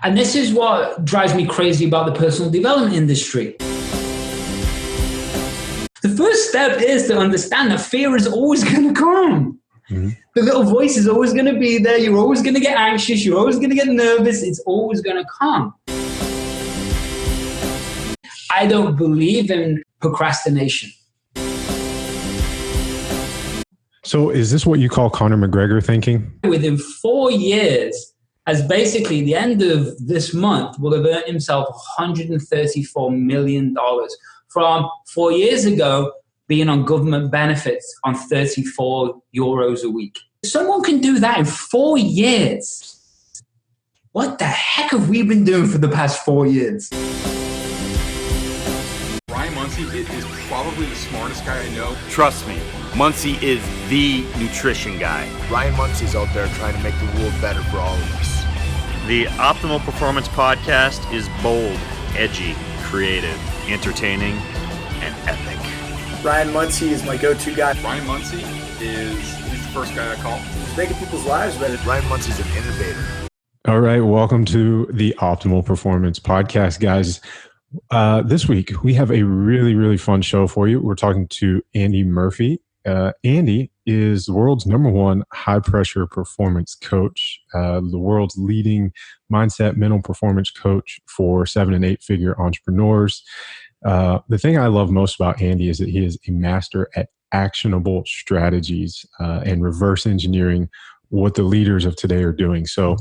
And this is what drives me crazy about the personal development industry. The first step is to understand that fear is always going to come. Mm-hmm. The little voice is always going to be there. You're always going to get anxious. You're always going to get nervous. It's always going to come. I don't believe in procrastination. So is this what you call Conor McGregor thinking? Within 4 years, as basically the end of this month, will have earned himself $134 million from 4 years ago being on government benefits on 34 euros a week. Someone can do that in 4 years. What the heck have we been doing for the past 4 years? Ryan Muncie is probably the smartest guy I know. Trust me, Muncie is the nutrition guy. Ryan Muncie's out there trying to make the world better for all of us. The Optimal Performance Podcast is bold, edgy, creative, entertaining, and epic. Ryan Muncie is my go-to guy. Ryan Muncie he's the first guy I call. He's making people's lives better. Ryan Muncie's an innovator. All right, welcome to the Optimal Performance Podcast, guys. This week, we have a really, really fun show for you. We're talking to Andy Murphy. Andy is the world's #1 high-pressure performance coach, the world's leading mindset mental performance coach for 7- and 8-figure entrepreneurs. The thing I love most about Andy is that he is a master at actionable strategies and reverse engineering what the leaders of today are doing. So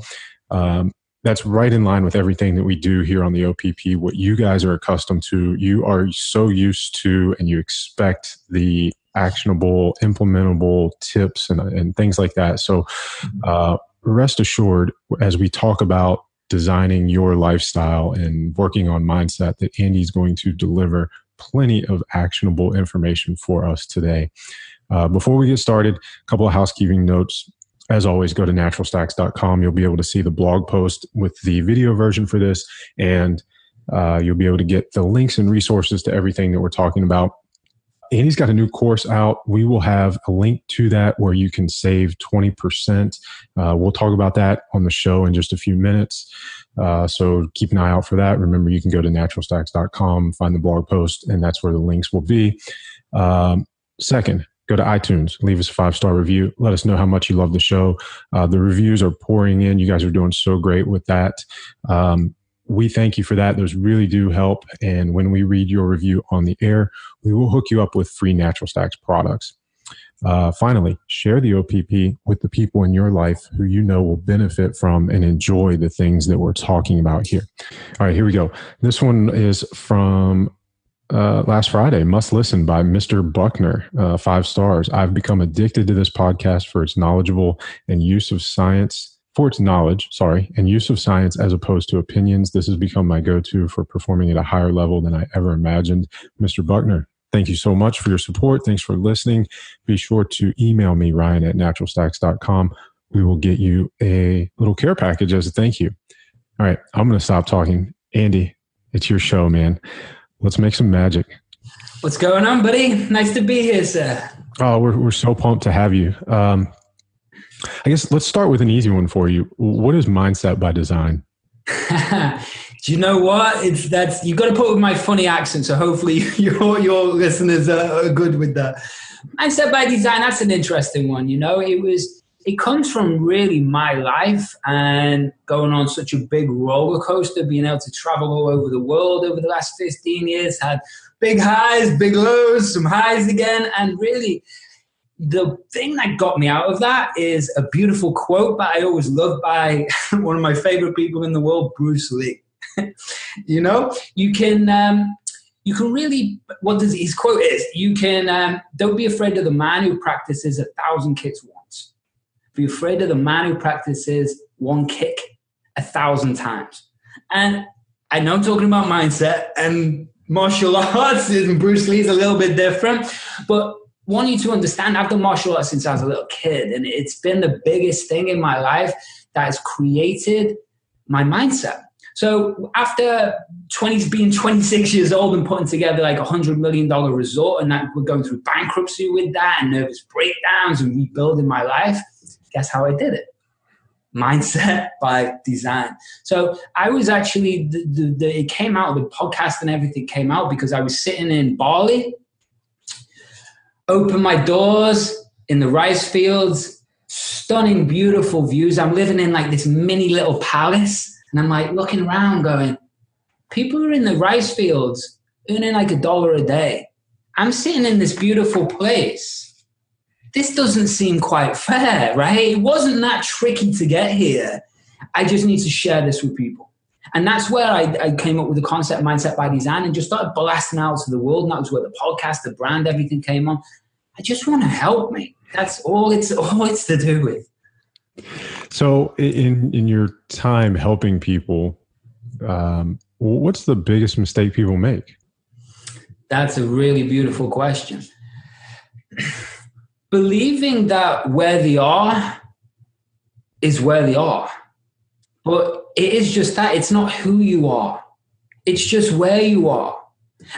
that's right in line with everything that we do here on the OPP, what you guys are accustomed to. You are so used to and you expect the actionable, implementable tips and things like that. So rest assured, as we talk about designing your lifestyle and working on mindset, that Andy's going to deliver plenty of actionable information for us today. Before we get started, a couple of housekeeping notes. As always, go to naturalstacks.com. You'll be able to see the blog post with the video version for this, and you'll be able to get the links and resources to everything that we're talking about. Andy's got a new course out. We will have a link to that where you can save 20%. We'll talk about that on the show in just a few minutes. So keep an eye out for that. Remember, you can go to naturalstacks.com, find the blog post, and that's where the links will be. Second, go to iTunes, leave us a 5-star review. Let us know how much you love the show. The reviews are pouring in. You guys are doing so great with that. We thank you for that. Those really do help. And when we read your review on the air, we will hook you up with free Natural Stacks products. Finally, share the OPP with the people in your life who you know will benefit from and enjoy the things that we're talking about here. All right, here we go. This one is from last Friday, Must Listen by Mr. Buckner, 5 stars. I've become addicted to this podcast for its knowledgeable and use of science. For its knowledge, and use of science as opposed to opinions. This has become my go-to for performing at a higher level than I ever imagined. Mr. Buckner, thank you so much for your support. Thanks for listening. Be sure to email me, Ryan, at naturalstacks.com. We will get you a little care package as a thank you. All right, I'm going to stop talking. Andy, it's your show, man. Let's make some magic. What's going on, buddy? Nice to be here, sir. Oh, we're so pumped to have you. I guess let's start with an easy one for you. What is mindset by design? Do you know what? You got to put with my funny accent, so hopefully your listeners are good with that. Mindset by design, that's an interesting one. You know, it comes from really my life and going on such a big roller coaster, being able to travel all over the world over the last 15 years, had big highs, big lows, some highs again, and really the thing that got me out of that is a beautiful quote that I always loved by one of my favorite people in the world, Bruce Lee. You know, you can really, his quote is, you can, don't be afraid of the man who practices 1,000 kicks once. Be afraid of the man who practices one kick 1,000 times. And I know I'm talking about mindset and martial arts, and Bruce Lee is a little bit different, but want you to understand, I've done martial arts since I was a little kid, and it's been the biggest thing in my life that has created my mindset. So after being 26 years old and putting together like $100 million resort, and that we're going through bankruptcy with that and nervous breakdowns and rebuilding my life, guess how I did it? mindset by design. So I was actually, it came out, the podcast and everything came out because I was sitting in Bali, opened my doors in the rice fields, stunning, beautiful views. I'm living in like this mini little palace. And I'm like looking around going, people are in the rice fields earning like $1 a day. I'm sitting in this beautiful place. This doesn't seem quite fair, right? It wasn't that tricky to get here. I just need to share this with people. And that's where I came up with the concept Mindset by Design and just started blasting out to the world. And that was where the podcast, the brand, everything came on. I just want to help me. That's all it's to do with. So in your time helping people, what's the biggest mistake people make? That's a really beautiful question. Believing that where they are is where they are. But it is just that. It's not who you are. It's just where you are.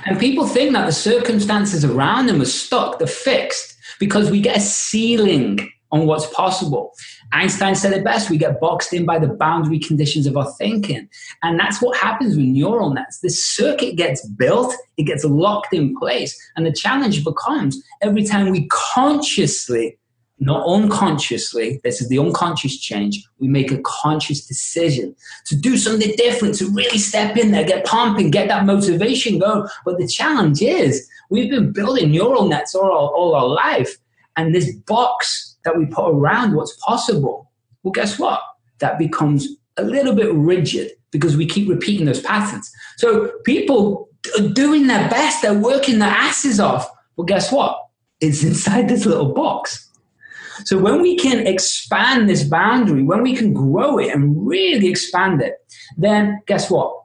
And people think that the circumstances around them are stuck, they're fixed, because we get a ceiling on what's possible. Einstein said it best, we get boxed in by the boundary conditions of our thinking. And that's what happens with neural nets. This circuit gets built, it gets locked in place. And the challenge becomes every time we consciously, not unconsciously, this is the unconscious change, we make a conscious decision to do something different, to really step in there, get pumping, get that motivation going. But the challenge is we've been building neural nets all our life. And this box that we put around what's possible, well, guess what? That becomes a little bit rigid because we keep repeating those patterns. So people are doing their best. They're working their asses off. Well, guess what? It's inside this little box. So when we can expand this boundary, when we can grow it and really expand it, then guess what?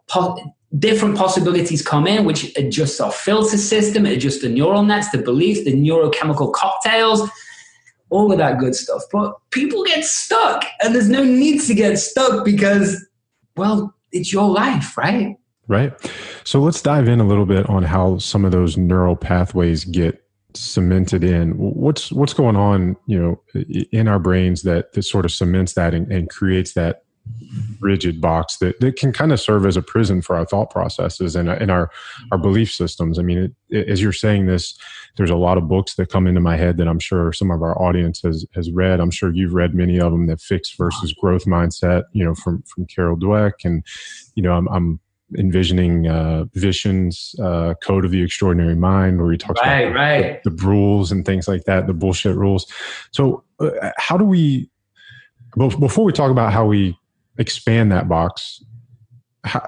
Different possibilities come in, which adjusts our filter system, adjusts the neural nets, the beliefs, the neurochemical cocktails, all of that good stuff. But people get stuck, and there's no need to get stuck because, well, it's your life, right? Right. So let's dive in a little bit on how some of those neural pathways get cemented in. What's going on, in our brains that sort of cements that and creates that rigid box that can kind of serve as a prison for our thought processes and our belief systems. I mean, as you're saying this, there's a lot of books that come into my head that I'm sure some of our audience has read. I'm sure you've read many of them, that fixed versus growth mindset, from Carol Dweck. And, I'm envisioning Vishen's Code of the Extraordinary Mind, where he talks about the rules and things like that, the bullshit rules. So how do we, before we talk about how we expand that box,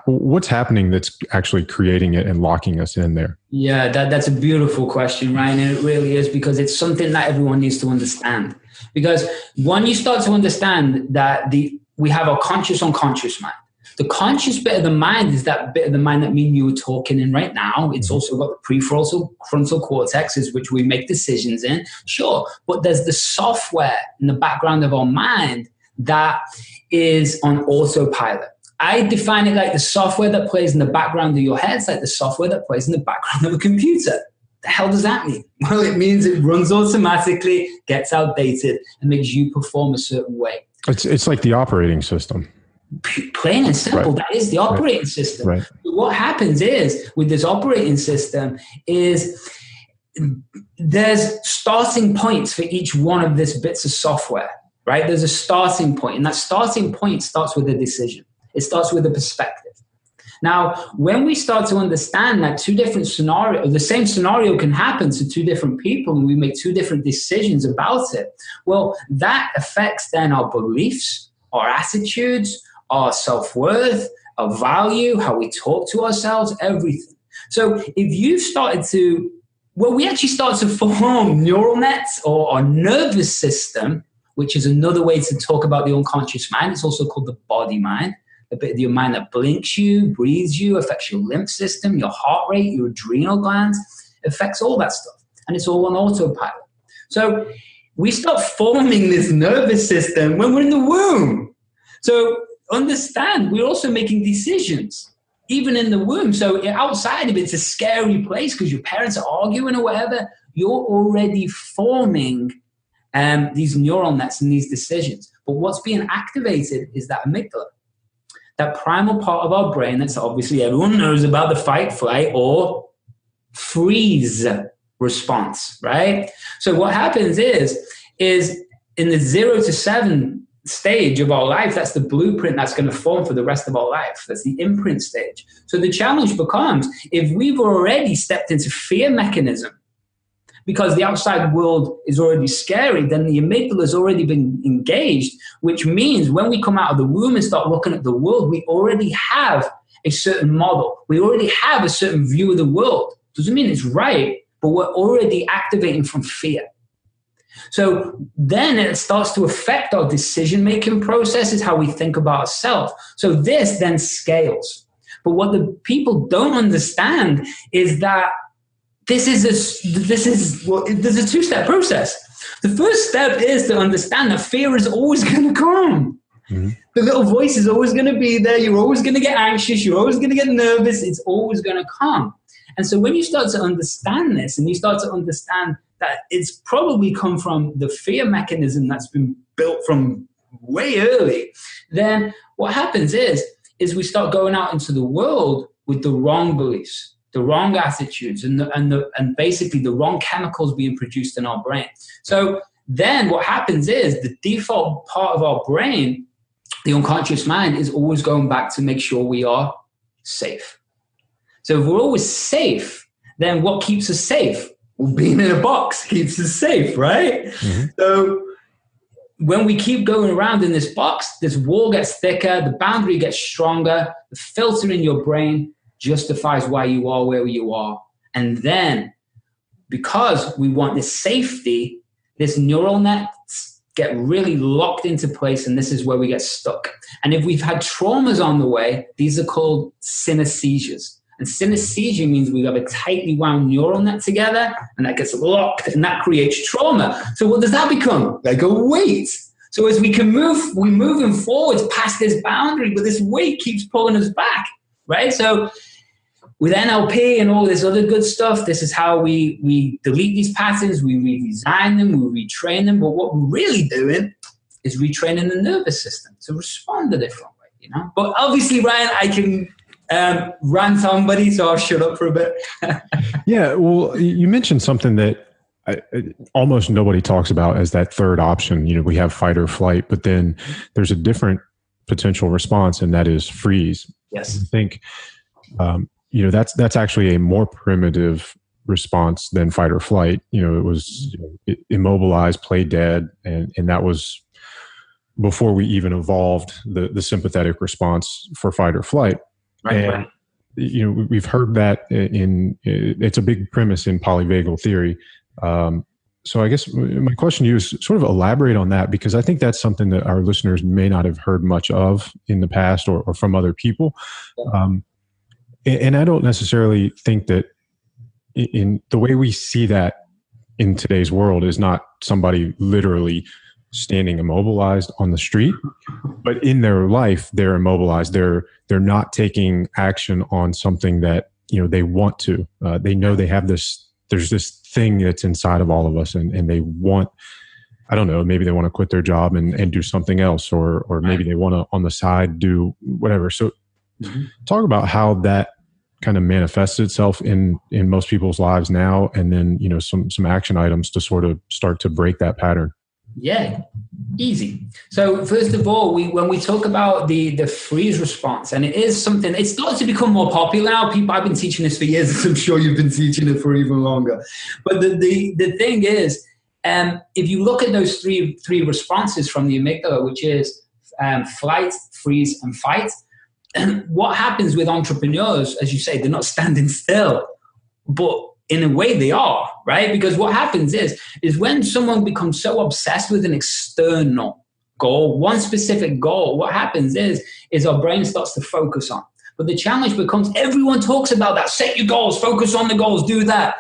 what's happening that's actually creating it and locking us in there? Yeah, that's a beautiful question, Ryan. And it really is, because it's something that everyone needs to understand. Because when you start to understand that we have our conscious, unconscious mind. The conscious bit of the mind is that bit of the mind that me and you are talking in right now. It's also got the prefrontal cortex, which we make decisions in. Sure, but there's the software in the background of our mind that is on autopilot. I define it like the software that plays in the background of your head. It's like the software that plays in the background of a computer. The hell does that mean? Well, it means it runs automatically, gets outdated, and makes you perform a certain way. It's like the operating system. Plain and simple, right. That is the operating system. Right. What happens is, with this operating system, is there's starting points for each one of these bits of software. Right? There's a starting point, and that starting point starts with a decision. It starts with a perspective. Now, when we start to understand that two different scenarios, the same scenario can happen to two different people, and we make two different decisions about it, well, that affects then our beliefs, our attitudes, our self-worth, our value, how we talk to ourselves, everything. So if you've started to, we actually start to form neural nets or our nervous system, which is another way to talk about the unconscious mind. It's also called the body mind, a bit of your mind that blinks you, breathes you, affects your lymph system, your heart rate, your adrenal glands, affects all that stuff. And it's all on autopilot. So we start forming this nervous system when we're in the womb. So understand, we're also making decisions, even in the womb. So outside of it's a scary place because your parents are arguing or whatever. You're already forming these neural nets and these decisions. But what's being activated is that amygdala, that primal part of our brain that's obviously everyone knows about, the fight, flight, or freeze response, right? So what happens is in the 0 to 7 stage of our life, that's the blueprint that's going to form for the rest of our life. That's the imprint stage. So the challenge becomes, if we've already stepped into fear mechanism because the outside world is already scary, then the amygdala has already been engaged, which means when we come out of the womb and start looking at the world, we already have a certain model. We already have a certain view of the world. Doesn't mean it's right, but we're already activating from fear. So then it starts to affect our decision-making processes, how we think about ourselves. So this then scales. But what the people don't understand is that there's a two-step process. The first step is to understand that fear is always going to come. Mm-hmm. The little voice is always going to be there. You're always going to get anxious. You're always going to get nervous. It's always going to come. And so when you start to understand this, and you start to understand that it's probably come from the fear mechanism that's been built from way early, then what happens is we start going out into the world with the wrong beliefs, the wrong attitudes, and basically the wrong chemicals being produced in our brain. So then what happens is the default part of our brain, the unconscious mind, is always going back to make sure we are safe. So if we're always safe, then what keeps us safe? Well, being in a box keeps us safe, right? Mm-hmm. So when we keep going around in this box, this wall gets thicker, the boundary gets stronger, the filter in your brain justifies why you are where you are. And then because we want this safety, this neural nets get really locked into place, and this is where we get stuck. And if we've had traumas on the way, these are called synesthesias. And synesthesia means we have a tightly wound neural net together, and that gets locked, and that creates trauma. So what does that become? Like a weight. So as we're moving forwards past this boundary, but this weight keeps pulling us back, right? So with NLP and all this other good stuff, this is how we delete these patterns, we redesign them, we retrain them. But what we're really doing is retraining the nervous system to respond a different way, you know? But obviously, Ryan, I can rant on, buddy, so I'll shut up for a bit. Yeah, well, you mentioned something that almost nobody talks about as that third option. You know, we have fight or flight, but then there's a different potential response, and that is freeze. Yes. I think, you know, that's actually a more primitive response than fight or flight. You know, it was immobilize, play dead, and that was before we even evolved the sympathetic response for fight or flight. Right. You know, we've heard that it's a big premise in polyvagal theory. So I guess my question to you is sort of elaborate on that, because I think that's something that our listeners may not have heard much of in the past or from other people. And I don't necessarily think that in the way we see that in today's world is not somebody literally standing immobilized on the street, but in their life, they're immobilized. They're not taking action on something that, you know, they want to. They know they have this, there's this thing that's inside of all of us, and they want, I don't know, maybe they want to quit their job and do something else, or maybe they want to on the side do whatever. So talk about how that kind of manifests itself in most people's lives now, and then, you know, some action items to sort of start to break that pattern. Yeah, easy. So first of all, when we talk about the freeze response, and it is something, it starts to become more popular now. I've been teaching this for years, and I'm sure you've been teaching it for even longer. But the thing is, if you look at those three responses from the amygdala, which is flight, freeze, and fight, what happens with entrepreneurs, as you say, they're not standing still, but in a way they are, right? Because what happens is when someone becomes so obsessed with an external goal, one specific goal, what happens is our brain starts to focus on. But the challenge becomes, everyone talks about that, set your goals, focus on the goals, do that.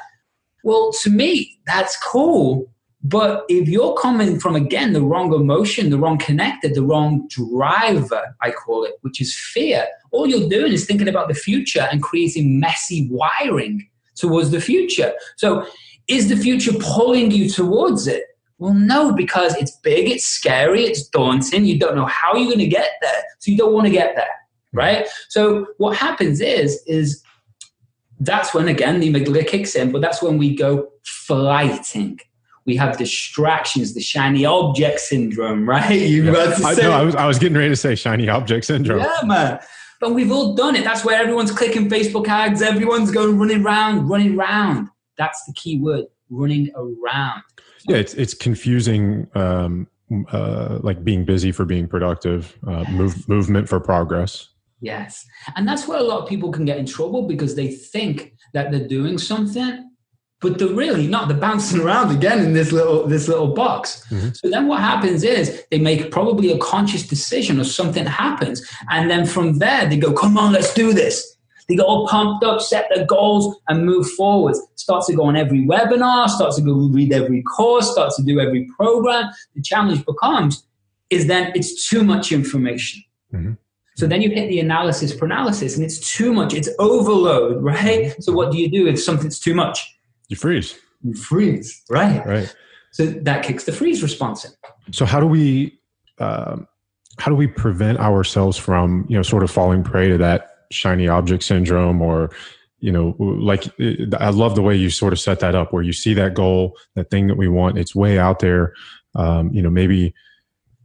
Well, to me, that's cool. But if you're coming from, again, the wrong emotion, the wrong connector, the wrong driver, I call it, which is fear, all you're doing is thinking about the future and creating messy wiring towards the future. So is the future pulling you towards it? Well, no, because it's big, it's scary, it's daunting. You don't know how you're going to get there. So you don't want to get there, right? So what happens is that's when, again, the amygdala kicks in, but that's when we go flighting. We have distractions, the shiny object syndrome, right? I was getting ready to say shiny object syndrome. Yeah, man. But we've all done it. That's where everyone's clicking Facebook ads. Everyone's going running round. That's the key word, running around. Yeah, it's confusing, like being busy for being productive, movement for progress. Yes. And that's where a lot of people can get in trouble because they think that they're doing something, but they're really not. They're bouncing around again in this little box. Mm-hmm. So then what happens is they make probably a conscious decision or something happens. And then from there, they go, come on, let's do this. They get all pumped up, set their goals, and move forward. Start to go on every webinar, start to go read every course, start to do every program. The challenge becomes is then it's too much information. Mm-hmm. So then you hit the analysis paralysis, and it's too much. It's overload, right? So what do you do if something's too much? You freeze. You freeze, right? Right. So that kicks the freeze response in. So how do we prevent ourselves from, sort of falling prey to that shiny object syndrome, or, like, I love the way you sort of set that up, where you see that goal, that thing that we want, it's way out there.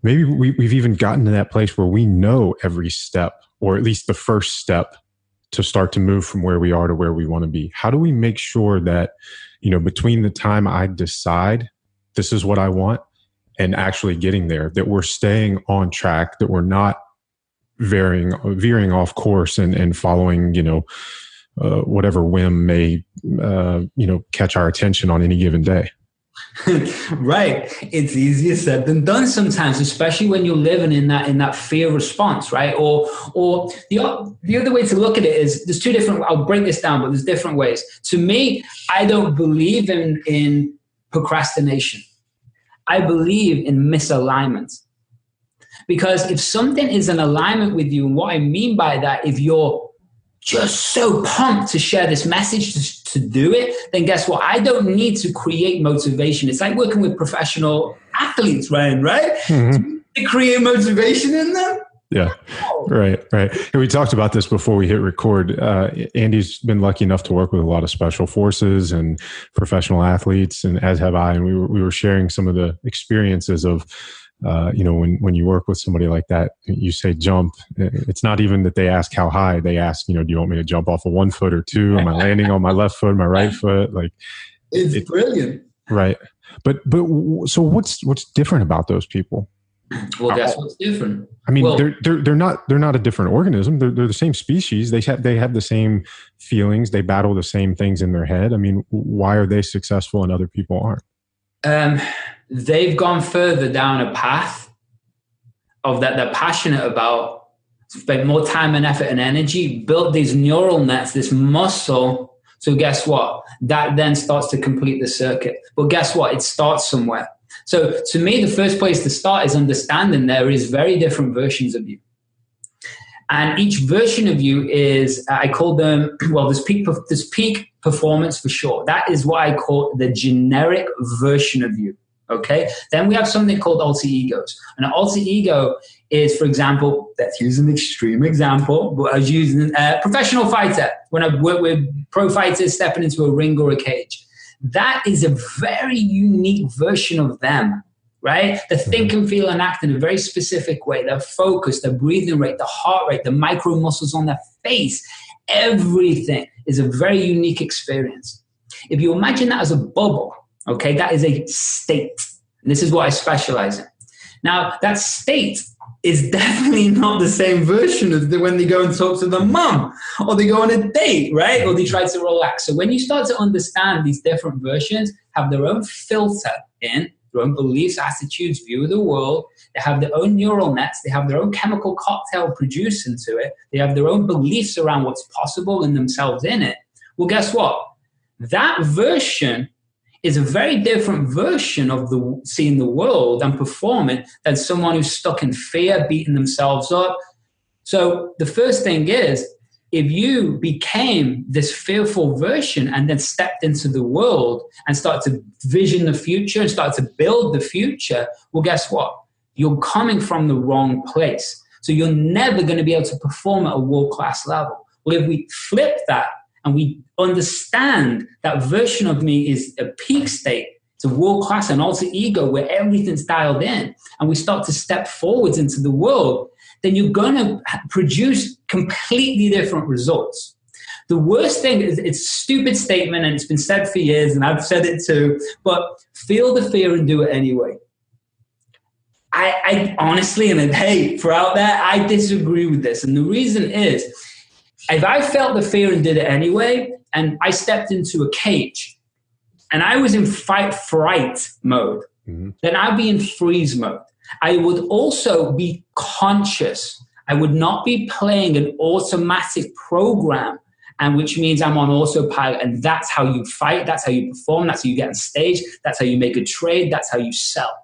Maybe we've even gotten to that place where we know every step, or at least the first step to start to move from where we are to where we want to be. How do we make sure that, between the time I decide this is what I want and actually getting there, that we're staying on track, that we're not veering off course and following, whatever whim may, catch our attention on any given day? Right. It's easier said than done sometimes, especially when you're living in that fear response, right? Or the other way to look at it is there's two different, I'll break this down, but there's different ways. To me, I don't believe in procrastination. I believe in misalignment. Because if something is in alignment with you, and what I mean by that, if you're just so pumped to share this message to do it, then guess what? I don't need to create motivation. It's like working with professional athletes, Ryan, right? Mm-hmm. To create motivation in them. Yeah, right. And we talked about this before we hit record. Andy's been lucky enough to work with a lot of special forces and professional athletes, and as have I. And we were sharing some of the experiences of, when you work with somebody like that, you say jump. It's not even that they ask how high. They ask, do you want me to jump off of 1 foot or 2? Am I landing on my left foot, my right foot? Like, it's brilliant, right? But so what's different about those people? Well, guess what's different? I mean, they're not a different organism. They're the same species. They have the same feelings. They battle the same things in their head. I mean, why are they successful and other people aren't? They've gone further down a path of that they're passionate about, spent more time and effort and energy, built these neural nets, this muscle. So guess what? That then starts to complete the circuit. But guess what? It starts somewhere. So to me, the first place to start is understanding there is very different versions of you. And each version of you is, I call them, well, there's peak performance for sure. That is what I call the generic version of you. Okay. Then we have something called alter egos. And an alter ego is, for example, let's use an extreme example, but I was using a professional fighter. When I work with pro fighters stepping into a ring or a cage, that is a very unique version of them, right? They think and feel and act in a very specific way. They're focused, their breathing rate, the heart rate, the micro muscles on their face, everything is a very unique experience. If you imagine that as a bubble, okay, that is a state. And this is what I specialize in. Now, that state is definitely not the same version as when they go and talk to their mom, or they go on a date, right? Or they try to relax. So when you start to understand these different versions have their own filter in, their own beliefs, attitudes, view of the world, they have their own neural nets, they have their own chemical cocktail produced into it, they have their own beliefs around what's possible in themselves in it. Well, guess what? That version is a very different version of seeing the world and performing than someone who's stuck in fear, beating themselves up. So the first thing is if you became this fearful version and then stepped into the world and started to vision the future and started to build the future, well, guess what? You're coming from the wrong place. So you're never going to be able to perform at a world-class level. Well, if we flip that and we understand that version of me is a peak state, it's a world-class and alter ego where everything's dialed in, and we start to step forwards into the world, then you're going to produce completely different results. The worst thing is, it's a stupid statement and it's been said for years and I've said it too, but feel the fear and do it anyway. I honestly, and hey, for out there, I disagree with this. And the reason is, if I felt the fear and did it anyway, and I stepped into a cage and I was in fight-fright mode, then I'd be in freeze mode. I would also be conscious. I would not be playing an automatic program, and which means I'm on autopilot, and that's how you fight, that's how you perform, that's how you get on stage, that's how you make a trade, that's how you sell.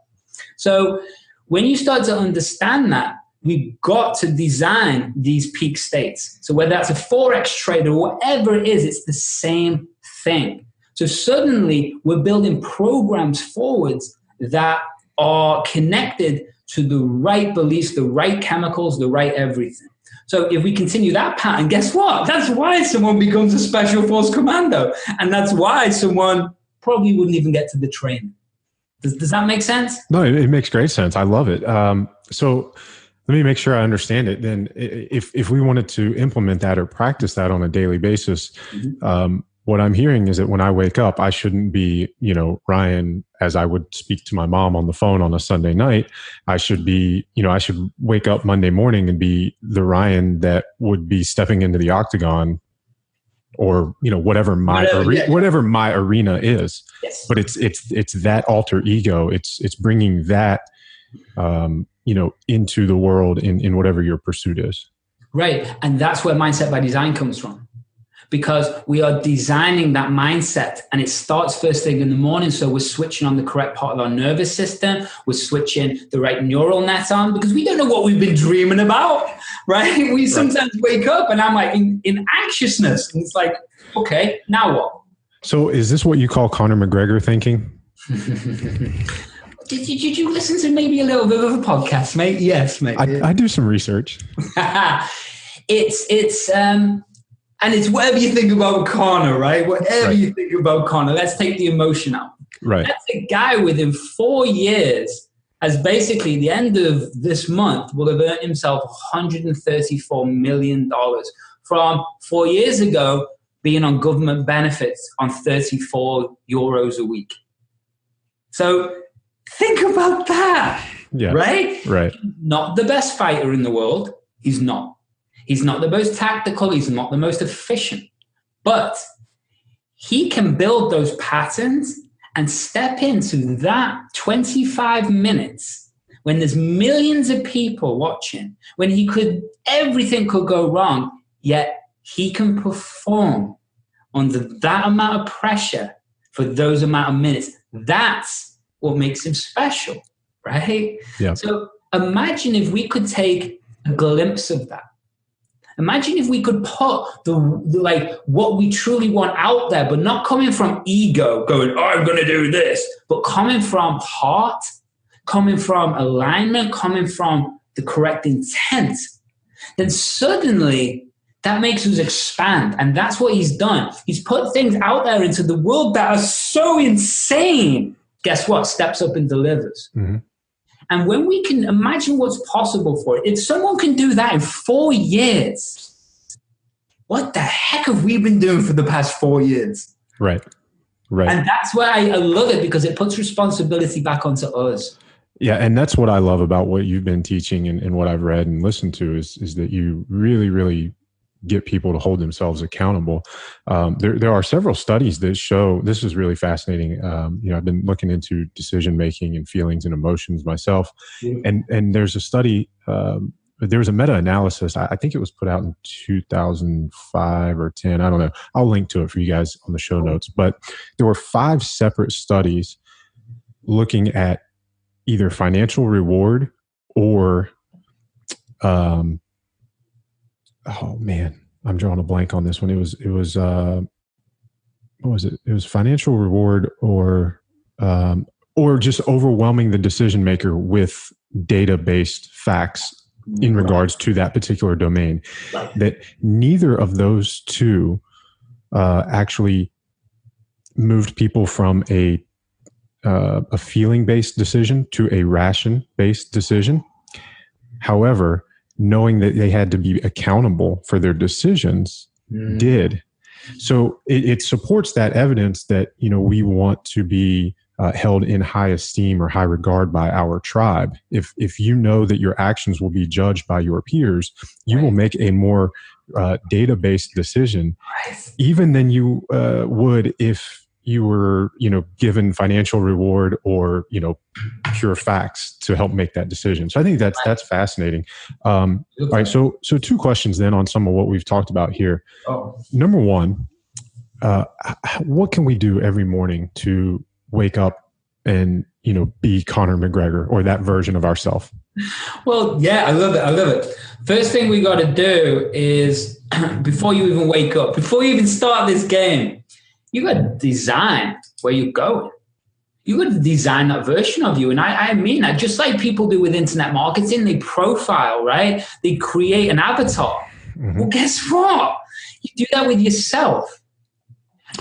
So when you start to understand that, we've got to design these peak states. So whether that's a Forex trade or whatever it is, it's the same thing. So suddenly we're building programs forwards that are connected to the right beliefs, the right chemicals, the right everything. So if we continue that pattern, guess what? That's why someone becomes a special force commando. And that's why someone probably wouldn't even get to the training. Does that make sense? No, it makes great sense. I love it. So let me make sure I understand it. Then if we wanted to implement that or practice that on a daily basis, what I'm hearing is that when I wake up, I shouldn't be, Ryan, as I would speak to my mom on the phone on a Sunday night. I should be, I should wake up Monday morning and be the Ryan that would be stepping into the octagon, or whatever my arena is. Yes. But it's that alter ego. It's bringing that into the world in whatever your pursuit is. Right, and that's where Mindset by Design comes from. Because we are designing that mindset, and it starts first thing in the morning. So we're switching on the correct part of our nervous system. We're switching the right neural net on, because we don't know what we've been dreaming about, right? We sometimes wake up and I'm like in anxiousness, and it's like, okay, now what? So is this what you call Conor McGregor thinking? Did you listen to maybe a little bit of a podcast, mate? Yes, mate. I do some research. And it's whatever you think about Conor, right? Whatever you think about Conor, let's take the emotion out. Right. That's a guy within 4 years, as basically the end of this month, will have earned himself $134 million from 4 years ago being on government benefits on 34 euros a week. So think about that, right? Right. Not the best fighter in the world. He's not. He's not the most tactical. He's not the most efficient. But he can build those patterns and step into that 25 minutes when there's millions of people watching, when everything could go wrong, yet he can perform under that amount of pressure for those amount of minutes. That's what makes him special, right? Yeah. So imagine if we could take a glimpse of that. Imagine if we could put what we truly want out there, but not coming from ego, going, oh, I'm going to do this, but coming from heart, coming from alignment, coming from the correct intent. Then suddenly that makes us expand. And that's what he's done. He's put things out there into the world that are so insane. Guess what? Steps up and delivers. Mm-hmm. And when we can imagine what's possible for it, if someone can do that in 4 years, what the heck have we been doing for the past 4 years? Right. And that's why I love it, because it puts responsibility back onto us. Yeah, and that's what I love about what you've been teaching and what I've read and listened to is that you really, really get people to hold themselves accountable. There are several studies that show, this is really fascinating. I've been looking into decision making and feelings and emotions myself. And there's a study, there was a meta-analysis. I think it was put out in 2005 or 10. I don't know. I'll link to it for you guys on the show notes. But there were 5 separate studies looking at either financial reward or I'm drawing a blank on this one. It was what was it? It was financial reward or just overwhelming the decision maker with data-based facts in regards to that particular domain. That neither of those two actually moved people from a feeling-based decision to a ration-based decision. However, knowing that they had to be accountable for their decisions did. So it supports that evidence that, we want to be held in high esteem or high regard by our tribe. If you know that your actions will be judged by your peers, you will make a more data-based decision, even than you would if you were, given financial reward or, pure facts to help make that decision. So I think that's fascinating. All right. So 2 questions then on some of what we've talked about here. Number one, what can we do every morning to wake up and, be Conor McGregor or that version of ourselves? Well, yeah, I love it. First thing we got to do is before you even wake up, before you even start this game, you got to design where you're going. You got to design that version of you. And I mean that just like people do with internet marketing, they profile, right? They create an avatar. Well, guess what? You do that with yourself.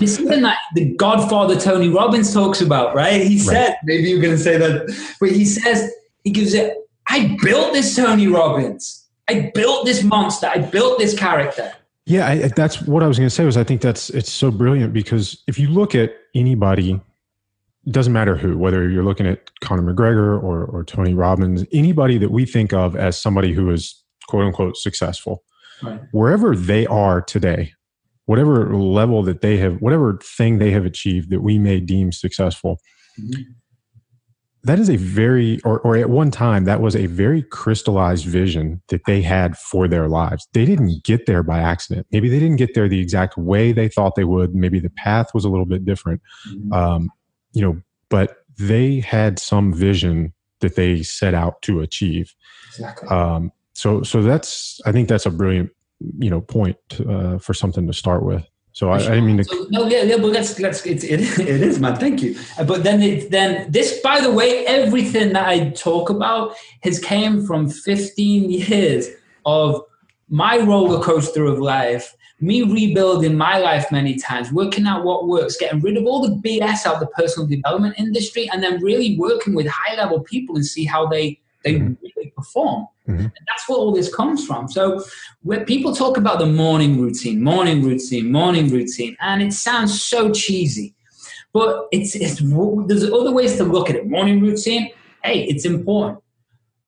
It's something that the Godfather Tony Robbins talks about, right? He said, maybe you're going to say that, but he says, he gives it, I built this Tony Robbins. I built this monster. I built this character. Yeah, that's what I was going to say. I think it's so brilliant because if you look at anybody, it doesn't matter who, whether you're looking at Conor McGregor or Tony Robbins, anybody that we think of as somebody who is quote unquote successful, wherever they are today, whatever level that they have, whatever thing they have achieved that we may deem successful, that is a very, or at one time, that was a very crystallized vision that they had for their lives. They didn't get there by accident. Maybe they didn't get there the exact way they thought they would. Maybe the path was a little bit different, but they had some vision that they set out to achieve. Exactly. So that's, I think that's a brilliant, point for something to start with. So I mean, but it is, man. Thank you. But then this, by the way, everything that I talk about has came from 15 years of my roller coaster of life, me rebuilding my life many times, working out what works, getting rid of all the BS out of the personal development industry, and then really working with high level people and see how they really perform. And that's where all this comes from. So when people talk about the morning routine, and it sounds so cheesy, but it's there's other ways to look at it. Morning routine, hey, it's important.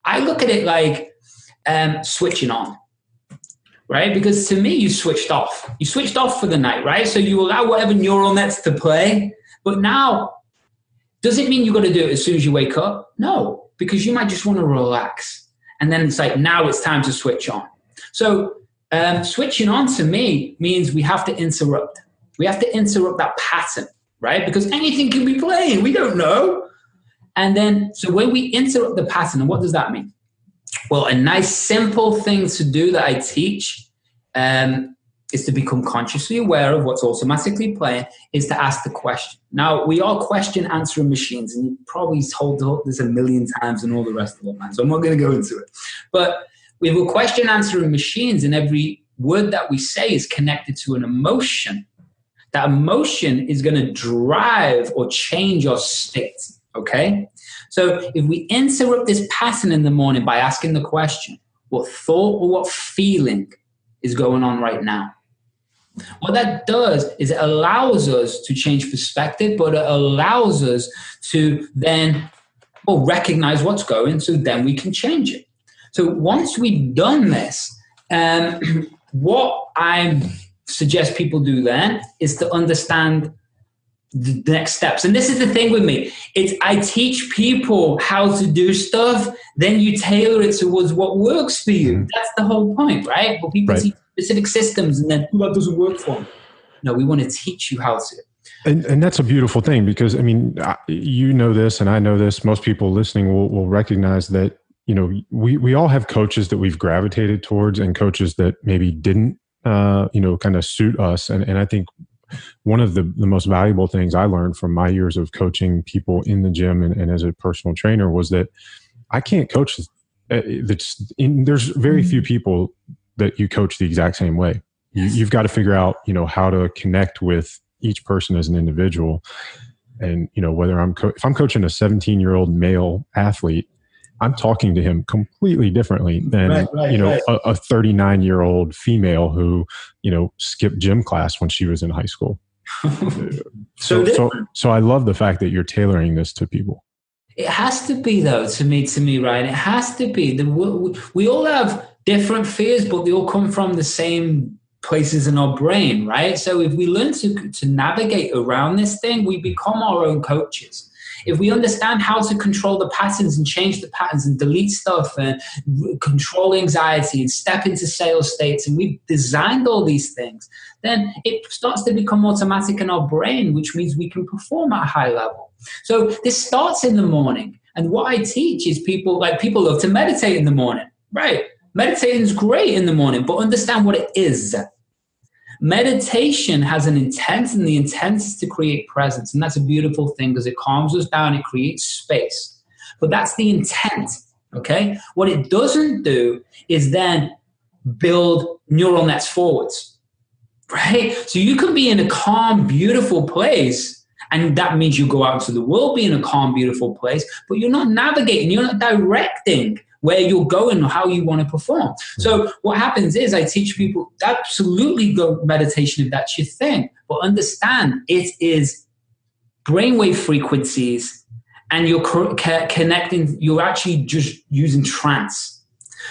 I look at it like switching on, right? Because to me, you switched off. You switched off for the night, right? So you allow whatever neural nets to play. But now, does it mean you got to do it as soon as you wake up? No, because you might just want to relax. And then it's like, now it's time to switch on. So switching on to me means we have to interrupt. We have to interrupt that pattern, right? Because anything can be playing. We don't know. And then, so when we interrupt the pattern, and what does that mean? Well, a nice, simple thing to do that I teach is to become consciously aware of what's automatically playing, is to ask the question. Now, we are question answering machines, and you probably told this a million times and all the rest of it, man. So I'm not going to go into it. But we have question answering machines, and every word that we say is connected to an emotion. That emotion is going to drive or change our state, okay? So if we interrupt this pattern in the morning by asking the question, what thought or what feeling is going on right now? What that does is it allows us to change perspective, but it allows us to then recognize what's going, so then we can change it. So once we've done this, what I suggest people do then is to understand the next steps. And this is the thing with me. I teach people how to do stuff, then you tailor it towards what works for you. That's the whole point, right? Well, people teach specific systems and then that doesn't work for them. No, we want to teach you how to. And that's a beautiful thing, because I mean, you know this and I know this, most people listening will recognize that, we all have coaches that we've gravitated towards and coaches that maybe didn't kind of suit us. And I think one of the most valuable things I learned from my years of coaching people in the gym and as a personal trainer was that I can't coach. There's very few people that you coach the exact same way. You've got to figure out, how to connect with each person as an individual. And, whether if I'm coaching a 17-year-old male athlete, I'm talking to him completely differently than, a 39-year-old female who, skipped gym class when she was in high school. So I love the fact that you're tailoring this to people. It has to be, though, to me, Ryan. It has to be. We all have different fears, but they all come from the same places in our brain, right? So if we learn to navigate around this thing, we become our own coaches. If we understand how to control the patterns and change the patterns and delete stuff and control anxiety and step into sales states, and we've designed all these things, then it starts to become automatic in our brain, which means we can perform at a high level. So this starts in the morning. And what I teach is people love to meditate in the morning, right? Meditating is great in the morning, but understand what it is. Meditation has an intent, and the intent is to create presence. And that's a beautiful thing because it calms us down, it creates space. But that's the intent, okay? What it doesn't do is then build neural nets forwards, right? So you can be in a calm, beautiful place, and that means you go out into the world being a calm, beautiful place, but you're not navigating, you're not directing where you're going or how you want to perform. So what happens is I teach people, absolutely go meditation if that's your thing, but understand it is brainwave frequencies, and you're connecting, you're actually just using trance.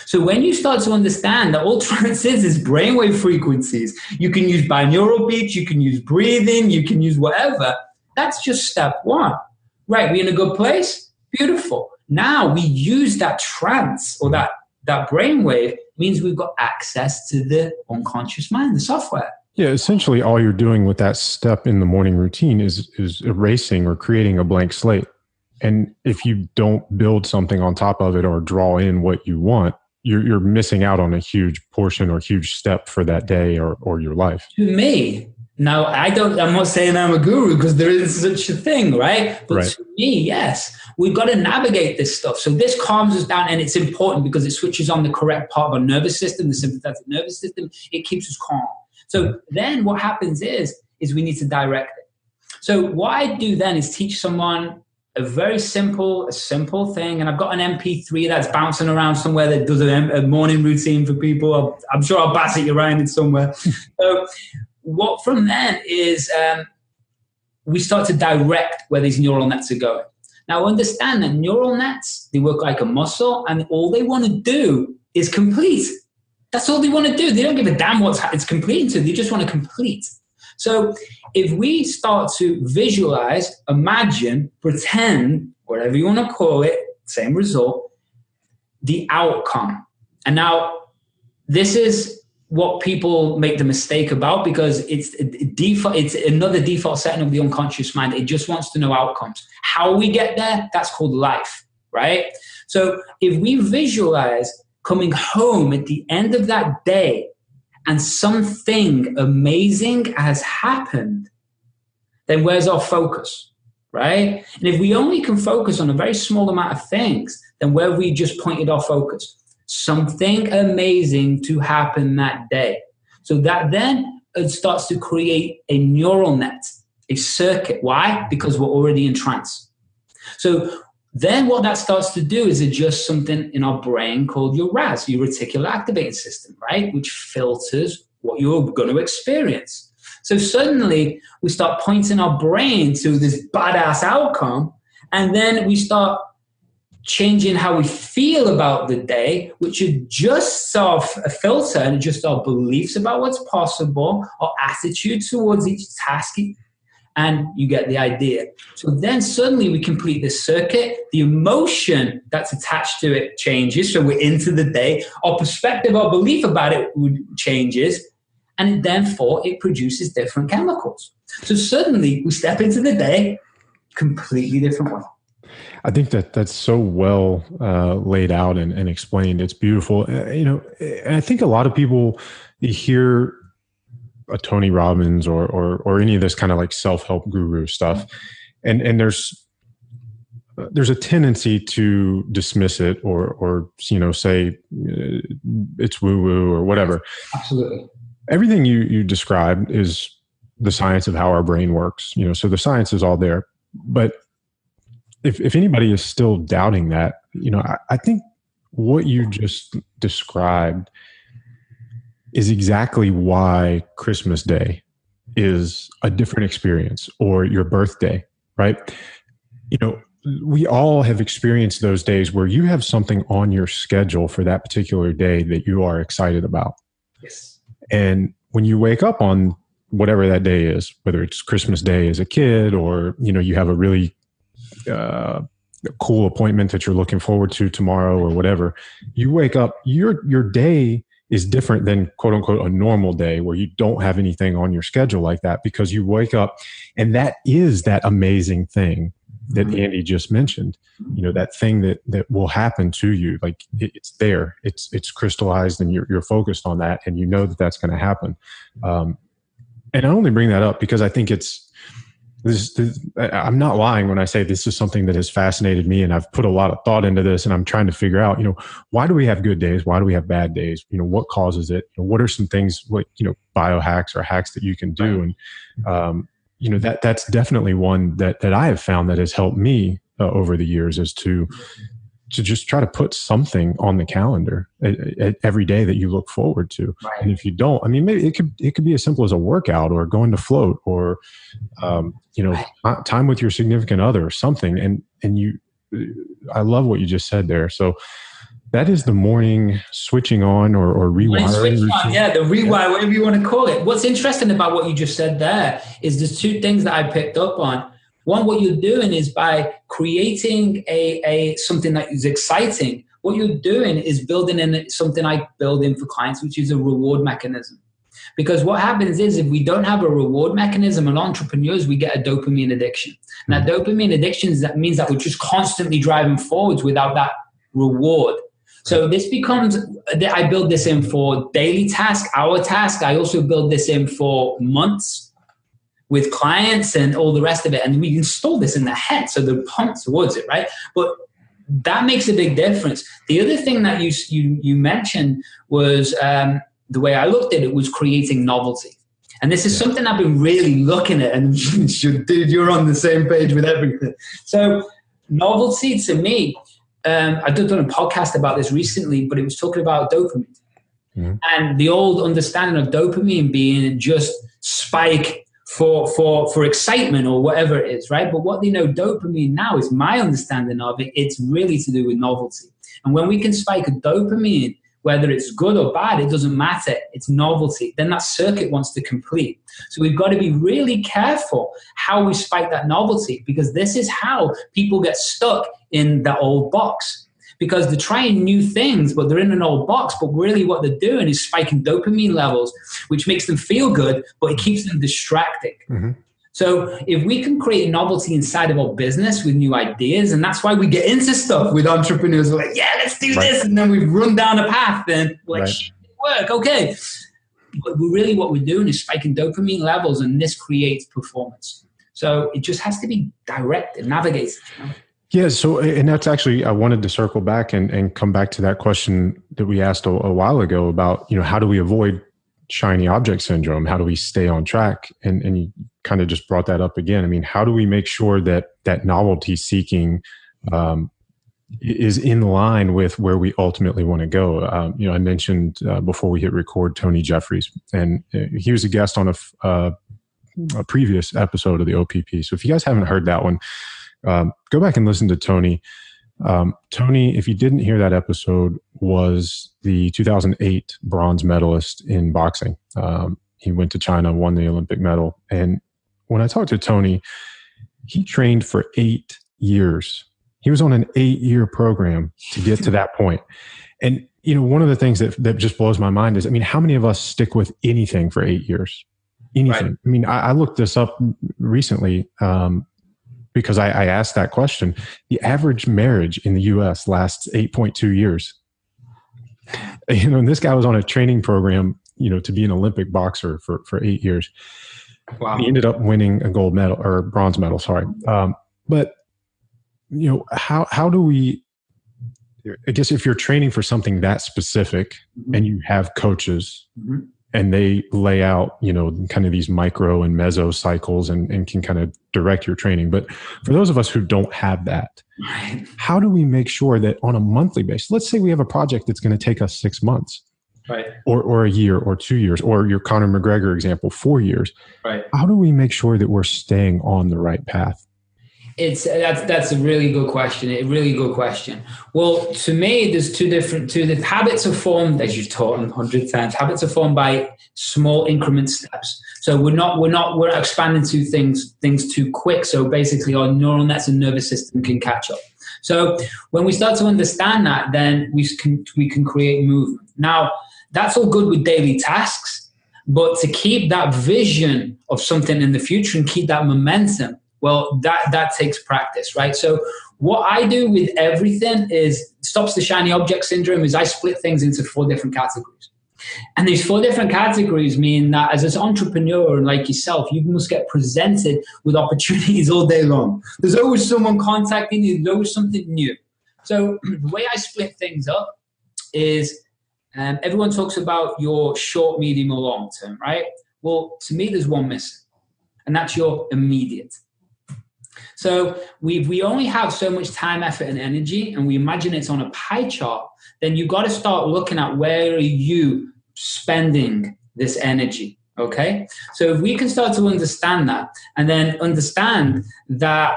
So when you start to understand that all trance is brainwave frequencies, you can use binaural beats, you can use breathing, you can use whatever. That's just step one. Right, we're in a good place? Beautiful. Now we use that trance or that brainwave, means we've got access to the unconscious mind, the software. Yeah, essentially all you're doing with that step in the morning routine is erasing or creating a blank slate. And if you don't build something on top of it or draw in what you want, you're missing out on a huge portion or huge step for that day or your life. To me, now I'm not saying I'm a guru because there isn't such a thing, right? But to me, yes, we've got to navigate this stuff. So this calms us down, and it's important because it switches on the correct part of our nervous system, the sympathetic nervous system. It keeps us calm. So then what happens is we need to direct it. So what I do then is teach someone a simple thing. And I've got an MP3 that's bouncing around somewhere that does a morning routine for people. I'm sure I'll pass it around it somewhere. So what from then is we start to direct where these neural nets are going. Now understand that neural nets, they work like a muscle, and all they want to do is complete. That's all they want to do. They don't give a damn what it's completing to. They just want to complete. So if we start to visualize, imagine, pretend, whatever you want to call it, same result, the outcome. And now this is what people make the mistake about, because it's another default setting of the unconscious mind. It just wants to know outcomes. How we get there, that's called life, right? So if we visualize coming home at the end of that day and something amazing has happened, then where's our focus, right? And if we only can focus on a very small amount of things, then where have we just pointed our focus? Something amazing to happen that day. So that then it starts to create a neural net, a circuit. Why? Because we're already in trance. So then what that starts to do is adjust something in our brain called your RAS, your reticular activating system, right? Which filters what you're going to experience. So suddenly we start pointing our brain to this badass outcome, and then we start changing how we feel about the day, which adjusts our filter and adjusts our beliefs about what's possible, our attitude towards each task, and you get the idea. So then suddenly we complete this circuit. The emotion that's attached to it changes. So we're into the day. Our perspective, our belief about it changes. And therefore it produces different chemicals. So suddenly we step into the day completely different way. I think that's so well laid out and explained. It's beautiful. And I think a lot of people hear a Tony Robbins or any of this kind of like self-help guru stuff. And there's a tendency to dismiss it or say it's woo-woo or whatever. Absolutely. Everything you described is the science of how our brain works, so the science is all there. But if anybody is still doubting that, I think what you just described is exactly why Christmas Day is a different experience, or your birthday, right? We all have experienced those days where you have something on your schedule for that particular day that you are excited about. Yes. And when you wake up on whatever that day is, whether it's Christmas Day as a kid, or, you have a really cool appointment that you're looking forward to tomorrow or whatever, you wake up, your day is different than quote unquote a normal day where you don't have anything on your schedule like that, because you wake up and that is that amazing thing that Andy just mentioned, that thing that will happen to you. Like it's there, it's crystallized, and you're focused on that, and that that's going to happen. And I only bring that up because I think I'm not lying when I say this is something that has fascinated me, and I've put a lot of thought into this, and I'm trying to figure out, why do we have good days? Why do we have bad days? What causes it? What are some things like, biohacks or hacks that you can do? And, that's definitely one that I have found that has helped me over the years, is to just try to put something on the calendar every day that you look forward to. Right. And if you don't, maybe it could be as simple as a workout or going to float or, time with your significant other or something. And I love what you just said there. So that is the morning switching on or rewiring. Yeah, the rewire, whatever you want to call it. What's interesting about what you just said there is there's two things that I picked up on. One, what you're doing is by creating a something that is exciting, what you're doing is building in something I build in for clients, which is a reward mechanism. Because what happens is if we don't have a reward mechanism, and entrepreneurs, we get a dopamine addiction. And that dopamine addiction means that we're just constantly driving forwards without that reward. So this becomes, I build this in for daily task, hour task. I also build this in for months with clients and all the rest of it. And we install this in the head, so they're pumped towards it, right? But that makes a big difference. The other thing that you mentioned was the way I looked at it was creating novelty. And this is something I've been really looking at, and dude, you're on the same page with everything. So novelty to me, I've done a podcast about this recently, but it was talking about dopamine. Mm-hmm. And the old understanding of dopamine being just spike for excitement or whatever it is, right? But what they know dopamine now is, my understanding of it, it's really to do with novelty. And when we can spike a dopamine, whether it's good or bad, it doesn't matter. It's novelty. Then that circuit wants to complete. So we've got to be really careful how we spike that novelty, because this is how people get stuck in that old box. Because they're trying new things, but they're in an old box. But really what they're doing is spiking dopamine levels, which makes them feel good, but it keeps them distracted. Mm-hmm. So if we can create novelty inside of our business with new ideas, and that's why we get into stuff with entrepreneurs, we're like, yeah, let's do this. And then we run down a path and we're like, shit, it work, okay. But really what we're doing is spiking dopamine levels, and this creates performance. So it just has to be directed, navigated. Yeah. So, and that's actually, I wanted to circle back and come back to that question that we asked a while ago about, how do we avoid shiny object syndrome? How do we stay on track? And you kind of just brought that up again. How do we make sure that novelty seeking is in line with where we ultimately want to go? I mentioned before we hit record, Tony Jeffries, and he was a guest on a previous episode of the OPP. So if you guys haven't heard that one, go back and listen to Tony. Tony, if you didn't hear that episode, was the 2008 bronze medalist in boxing. He went to China, won the Olympic medal. And when I talked to Tony, he trained for 8 years. He was on an 8-year program to get to that point. And, one of the things that just blows my mind is, how many of us stick with anything for 8 years? Anything. Right. I looked this up recently, because I asked that question. The average marriage in the U.S. lasts 8.2 years. And this guy was on a training program, to be an Olympic boxer for 8 years. Wow. He ended up winning a gold medal or bronze medal. Sorry. But how do we, I guess if you're training for something that specific and you have coaches and they lay out, kind of these micro and meso cycles and can kind of direct your training. But for those of us who don't have that, how do we make sure that on a monthly basis, let's say we have a project that's going to take us 6 months, right, or a year or 2 years, or your Conor McGregor example, 4 years. Right. How do we make sure that we're staying on the right path? That's a really good question. A really good question. Well, to me, there's two different habits are formed, as you've taught 100 times. Habits are formed by small increment steps. So we're expanding to things too quick. So basically, our neural nets and nervous system can catch up. So when we start to understand that, then we can create movement. Now, that's all good with daily tasks, but to keep that vision of something in the future and keep that momentum, well, that takes practice, right? So what I do with everything is stops the shiny object syndrome is I split things into 4 different categories. And these 4 different categories mean that as an entrepreneur and like yourself, you must get presented with opportunities all day long. There's always someone contacting you. There's always something new. So the way I split things up is everyone talks about your short, medium, or long term, right? Well, to me, there's one missing, and that's your immediate. So we only have so much time, effort, and energy, and we imagine it's on a pie chart. Then you've got to start looking at where are you spending this energy, okay? So if we can start to understand that, and then understand that,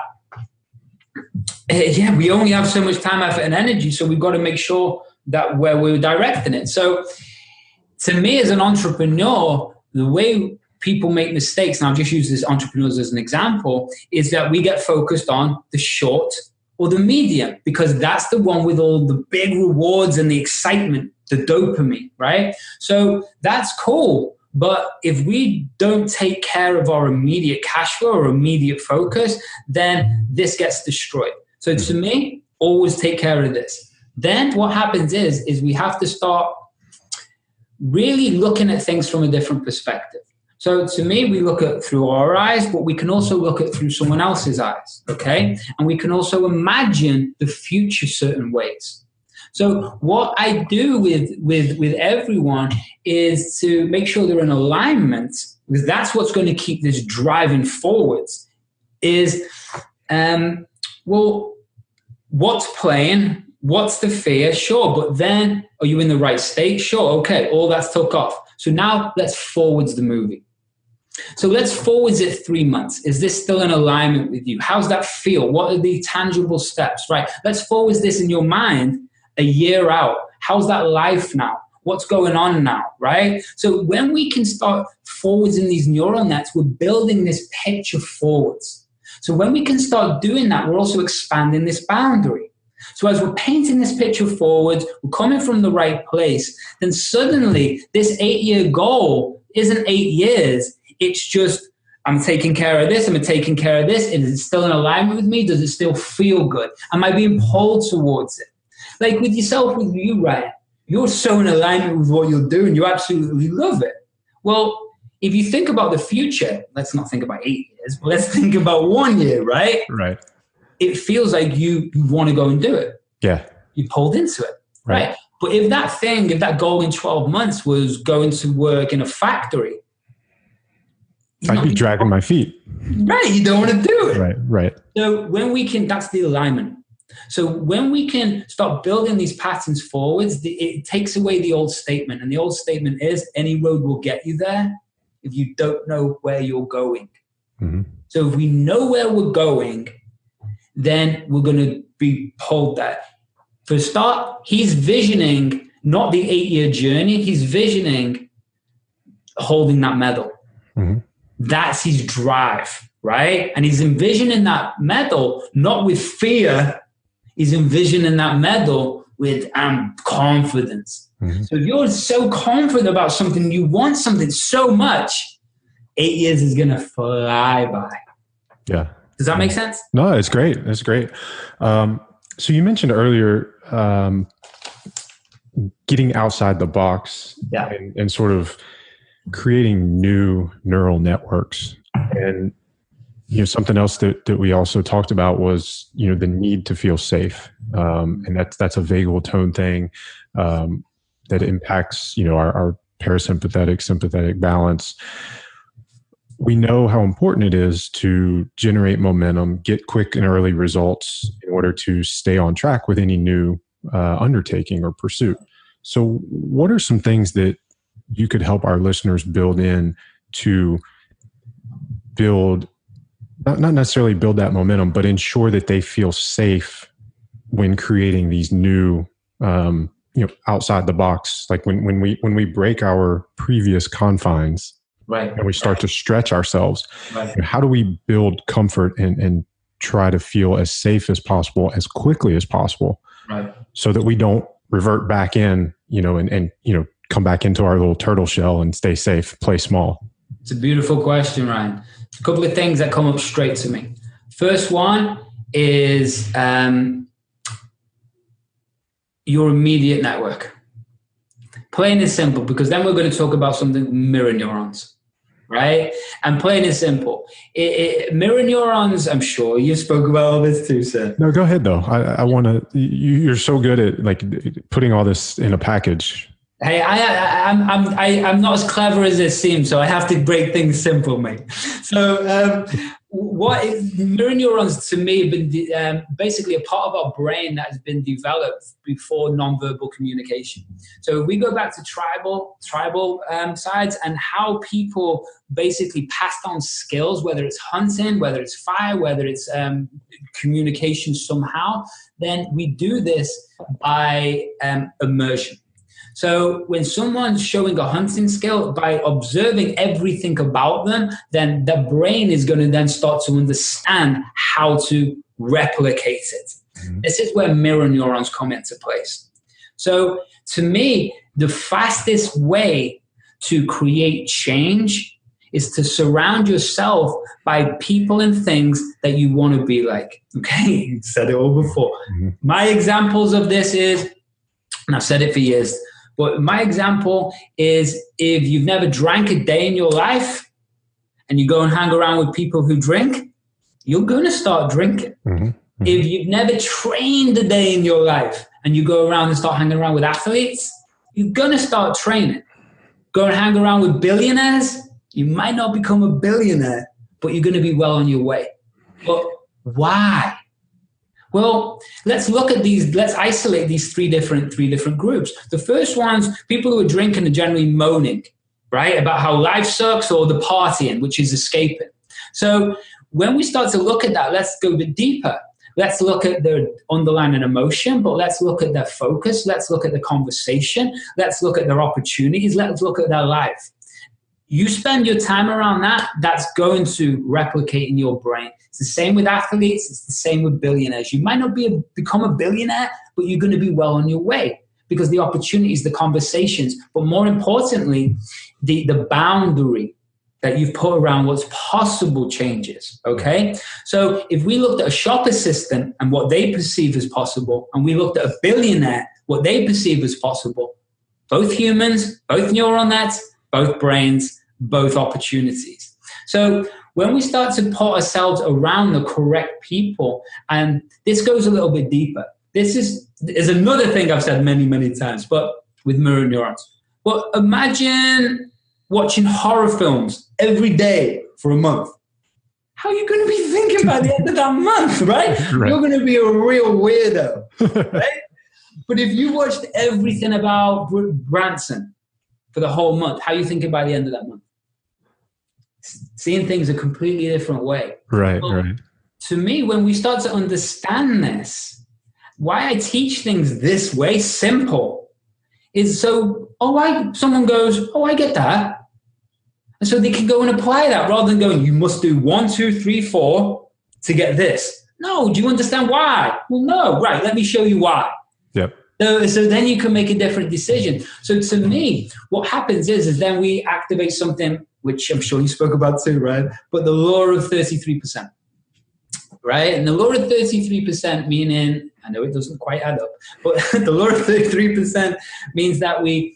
we only have so much time, effort, and energy, so we've got to make sure that where we're directing it. So to me as an entrepreneur, the way people make mistakes, and I'll just use this entrepreneurs as an example, is that we get focused on the short or the medium, because that's the one with all the big rewards and the excitement, the dopamine, right? So that's cool. But if we don't take care of our immediate cash flow or immediate focus, then this gets destroyed. So to me, always take care of this. Then what happens is we have to start really looking at things from a different perspective. So to me, we look at through our eyes, but we can also look at through someone else's eyes, okay? And we can also imagine the future certain ways. So what I do with everyone is to make sure they're in alignment, because that's what's going to keep this driving forwards, is, what's playing? What's the fear? Sure, but then are you in the right state? Sure, okay, all that's took off. So now let's forwards the movie. So let's forwards it 3 months. Is this still in alignment with you? How's that feel? What are the tangible steps, right? Let's forwards this in your mind a year out. How's that life now? What's going on now, right? So when we can start forwards in these neural nets, we're building this picture forwards. So when we can start doing that, we're also expanding this boundary. So as we're painting this picture forward, we're coming from the right place, then suddenly this 8-year goal isn't 8 years. It's just, I'm taking care of this, I'm taking care of this. Is it still in alignment with me? Does it still feel good? Am I being pulled towards it? Like with yourself, with you, Ryan, you're so in alignment with what you're doing. You absolutely love it. Well, if you think about the future, let's not think about 8 years, but let's think about 1 year, right? Right. It feels like you want to go and do it. Yeah. You pulled into it, right? But if that goal in 12 months was going to work in a factory, I'd be dragging my feet. Right. You don't want to do it. Right. So when we can, that's the alignment. So when we can start building these patterns forwards, it takes away the old statement. And the old statement is any road will get you there if you don't know where you're going. Mm-hmm. So if we know where we're going, then we're going to be pulled there. For a start, he's visioning not the 8-year journey. He's visioning holding that medal. Mm-hmm. That's his drive, right? And he's envisioning that medal not with fear. He's envisioning that medal with confidence. Mm-hmm. So if you're so confident about something, you want something so much, 8 years is going to fly by. Yeah. Does that make sense? No, it's great. That's great. So you mentioned earlier getting outside the box and sort of creating new neural networks. And something else that we also talked about was the need to feel safe, and that's a vagal tone thing that impacts our parasympathetic sympathetic balance. We know how important it is to generate momentum, get quick and early results in order to stay on track with any new undertaking or pursuit. So what are some things that you could help our listeners build in to build, not necessarily build that momentum, but ensure that they feel safe when creating these new, outside the box, like when we break our previous confines, right, and we start to stretch ourselves, right. How do we build comfort and try to feel as safe as possible, as quickly as possible, right, so that we don't revert back in, and come back into our little turtle shell and stay safe, play small? It's a beautiful question, Ryan. A couple of things that come up straight to me. First one is your immediate network. Plain and simple, because then we're going to talk about something, mirror neurons, right? And plain and simple. Mirror neurons, I'm sure you spoke about all this too, sir. No, go ahead though. I want to, you're so good at like putting all this in a package. Hey, I'm not as clever as it seems, so I have to break things simple, mate. So mirror neurons to me have been basically a part of our brain that has been developed before nonverbal communication. So if we go back to tribal sides and how people basically passed on skills, whether it's hunting, whether it's fire, whether it's communication somehow, then we do this by immersion. So when someone's showing a hunting skill, by observing everything about them, then the brain is going to then start to understand how to replicate it. Mm-hmm. This is where mirror neurons come into place. So to me, the fastest way to create change is to surround yourself by people and things that you want to be like. Okay, you said it all before. Mm-hmm. My examples of this is, and I've said it for years, but my example is, if you've never drank a day in your life and you go and hang around with people who drink, you're going to start drinking. Mm-hmm. Mm-hmm. If you've never trained a day in your life and you go around and start hanging around with athletes, you're going to start training. Go and hang around with billionaires, you might not become a billionaire, but you're going to be well on your way. But why? Well, let's look at these. Let's isolate these three different groups. The first ones, people who are drinking are generally moaning, right, about how life sucks, or the partying, which is escaping. So when we start to look at that, let's go a bit deeper. Let's look at their underlying emotion, but let's look at their focus. Let's look at the conversation. Let's look at their opportunities. Let's look at their life. You spend your time around that, that's going to replicate in your brain. It's the same with athletes. It's the same with billionaires. You might not become a billionaire, but you're going to be well on your way, because the opportunities, the conversations, but more importantly, the boundary that you've put around what's possible changes, okay? So if we looked at a shop assistant and what they perceive as possible, and we looked at a billionaire, what they perceive as possible, both humans, both neural nets, both brains, both opportunities. So when we start to put ourselves around the correct people, and this goes a little bit deeper. This is another thing I've said many, many times, but with mirror neurons. Well, imagine watching horror films every day for a month. How are you going to be thinking by the end of that month, right? Right. You're going to be a real weirdo, right? But if you watched everything about Branson for the whole month, how are you thinking by the end of that month? Seeing things a completely different way. Right, right. To me, when we start to understand this, why I teach things this way, simple, is so, someone goes, I get that. And so they can go and apply that, rather than going, you must do 1, 2, 3, 4 to get this. No, do you understand why? Well, no. Right, let me show you why. Yep. So then you can make a different decision. So to me, what happens is then we activate something, which I'm sure you spoke about too, right? But the law of 33%. right? And the law of 33% meaning, I know it doesn't quite add up, but the law of 33% means that we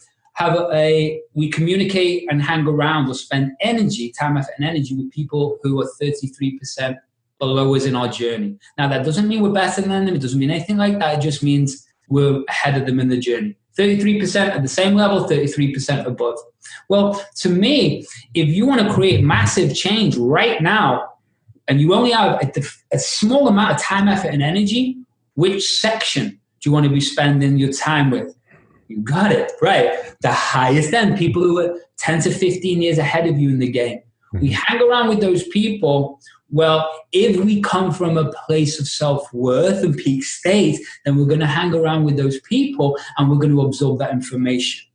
communicate and hang around or spend energy, time, effort, and energy with people who are 33% below us in our journey. Now, that doesn't mean we're better than them. It doesn't mean anything like that. It just means we're ahead of them in the journey. 33% at the same level, 33% above. Well, to me, if you want to create massive change right now, and you only have a small amount of time, effort, and energy, which section do you want to be spending your time with? You got it, right? The highest end, people who are 10 to 15 years ahead of you in the game. We hang around with those people. Well, if we come from a place of self-worth and peak state, then we're going to hang around with those people and we're going to absorb that information.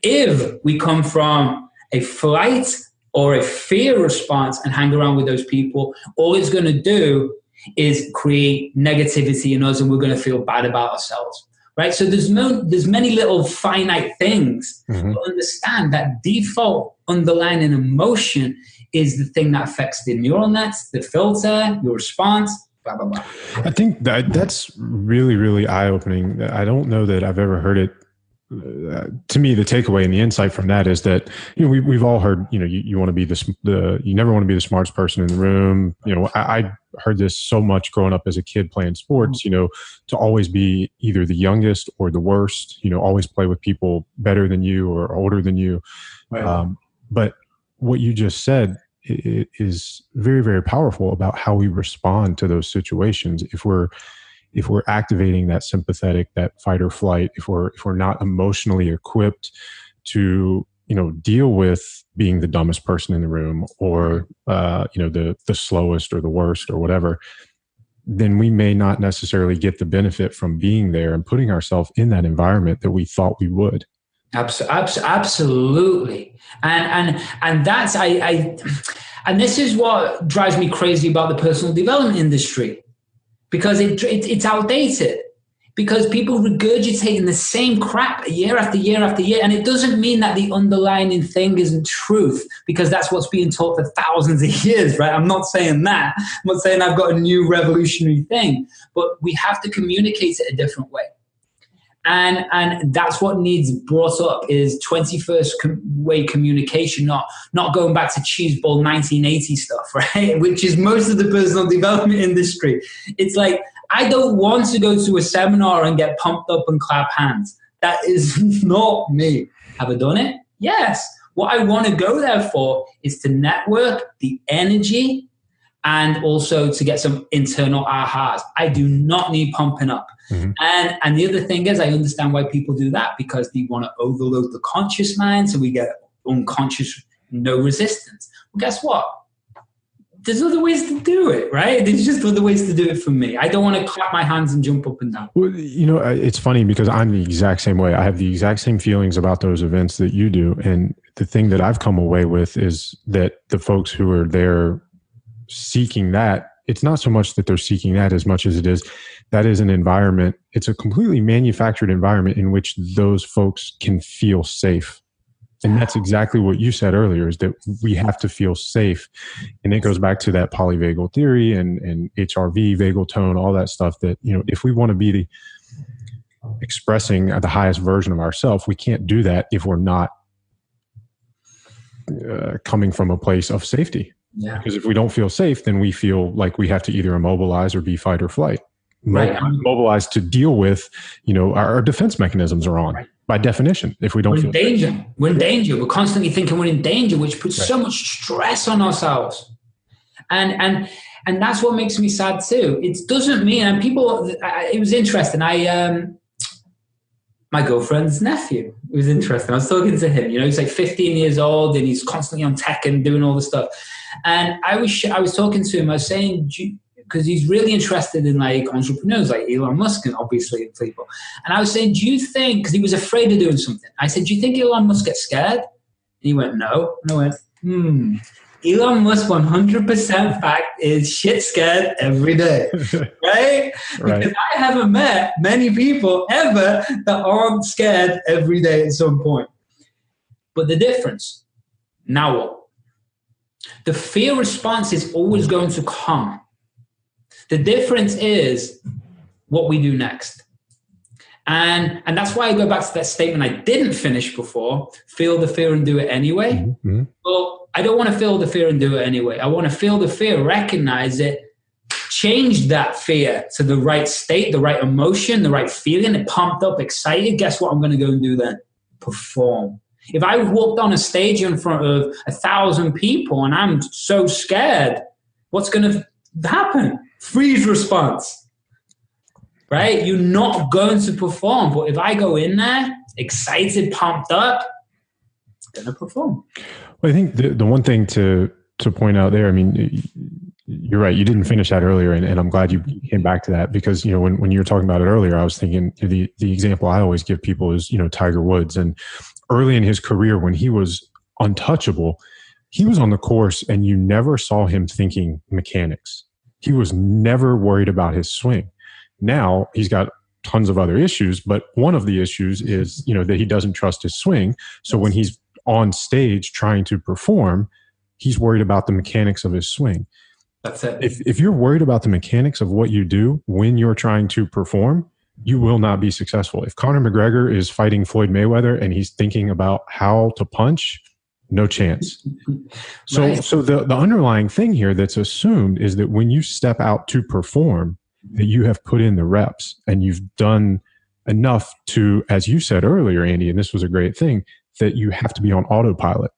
If we come from a flight or a fear response and hang around with those people, all it's going to do is create negativity in us and we're going to feel bad about ourselves. Right? So there's many little finite things, but understand that default underlying emotion is the thing that affects the neural nets, the filter, your response, blah, blah, blah. I think that's really, really eye-opening. I don't know that I've ever heard it. To me, the takeaway and the insight from that is that, we've all heard, you want to be you never want to be the smartest person in the room. I heard this so much growing up as a kid playing sports, to always be either the youngest or the worst, always play with people better than you or older than you. Right. But what you just said is very, very powerful about how we respond to those situations. If we're activating that sympathetic, that fight or flight, if we're not emotionally equipped to, deal with being the dumbest person in the room or, the slowest or the worst or whatever, then we may not necessarily get the benefit from being there and putting ourselves in that environment that we thought we would. Absolutely. And that's, and this is what drives me crazy about the personal development industry. Because it's outdated. Because people regurgitating the same crap year after year after year. And it doesn't mean that the underlying thing isn't truth, because that's what's being taught for thousands of years, right? I'm not saying that. I'm not saying I've got a new revolutionary thing. But we have to communicate it a different way. And that's what needs brought up is 21st way communication, not going back to cheeseball 1980 stuff, right? Which is most of the personal development industry. It's like, I don't want to go to a seminar and get pumped up and clap hands. That is not me. Have I done it? Yes. What I want to go there for is to network the energy and also to get some internal ahas. I do not need pumping up. Mm-hmm. And the other thing is, I understand why people do that, because they want to overload the conscious mind, so we get unconscious, no resistance. Well, guess what? There's other ways to do it, right? There's just other ways to do it for me. I don't want to clap my hands and jump up and down. Well, it's funny because I'm the exact same way. I have the exact same feelings about those events that you do. And the thing that I've come away with is that the folks who are there seeking that, it's not so much that they're seeking that as much as it is that is an environment. It's a completely manufactured environment in which those folks can feel safe. And that's exactly what you said earlier, is that we have to feel safe. And it goes back to that polyvagal theory and HRV, vagal tone, all that stuff that, if we want to be expressing the highest version of ourselves, we can't do that if we're not coming from a place of safety. Yeah. Because if we don't feel safe, then we feel like we have to either immobilize or be fight or flight. Right. Mobilized to deal with, our defense mechanisms are on. Right. By definition, if we don't feel danger, we're in danger. We're constantly thinking we're in danger, which puts so much stress on ourselves. And that's what makes me sad too. It doesn't mean, and people, it was interesting. My girlfriend's nephew, it was interesting. I was talking to him, he's like 15 years old and he's constantly on tech and doing all this stuff. And I was talking to him, I was saying, because he's really interested in like entrepreneurs like Elon Musk and obviously people. And I was saying, do you think, because he was afraid of doing something. I said, do you think Elon Musk gets scared? And he went, no. And I went, Elon Musk 100% fact is shit scared every day, right? Because I haven't met many people ever that aren't scared every day at some point. But the difference, now what? The fear response is always going to come. The difference is what we do next. And that's why I go back to that statement I didn't finish before, feel the fear and do it anyway. Mm-hmm. Well, I don't want to feel the fear and do it anyway. I want to feel the fear, recognize it, change that fear to the right state, the right emotion, the right feeling, pumped up, excited. Guess what I'm going to go and do then? Perform. If I walked on a stage in front of 1,000 people and I'm so scared, what's going to happen? Freeze response. Right? You're not going to perform. But if I go in there, excited, pumped up, I'm going to perform. Well, I think the one thing to point out there, I mean, you're right. You didn't finish that earlier, and I'm glad you came back to that because, you know, when you were talking about it earlier, I was thinking the example I always give people is, you know, Tiger Woods. And early in his career, when he was untouchable, he was on the course and you never saw him thinking mechanics. He was never worried about his swing. Now he's got tons of other issues, but one of the issues is, you know, that he doesn't trust his swing. So when he's on stage trying to perform, he's worried about the mechanics of his swing. That's it. If you're worried about the mechanics of what you do when you're trying to perform, you will not be successful. If Conor McGregor is fighting Floyd Mayweather and he's thinking about how to punch, no chance. Right. So the underlying thing here that's assumed is that when you step out to perform, that you have put in the reps and you've done enough to, as you said earlier, Andy, and this was a great thing, that you have to be on autopilot.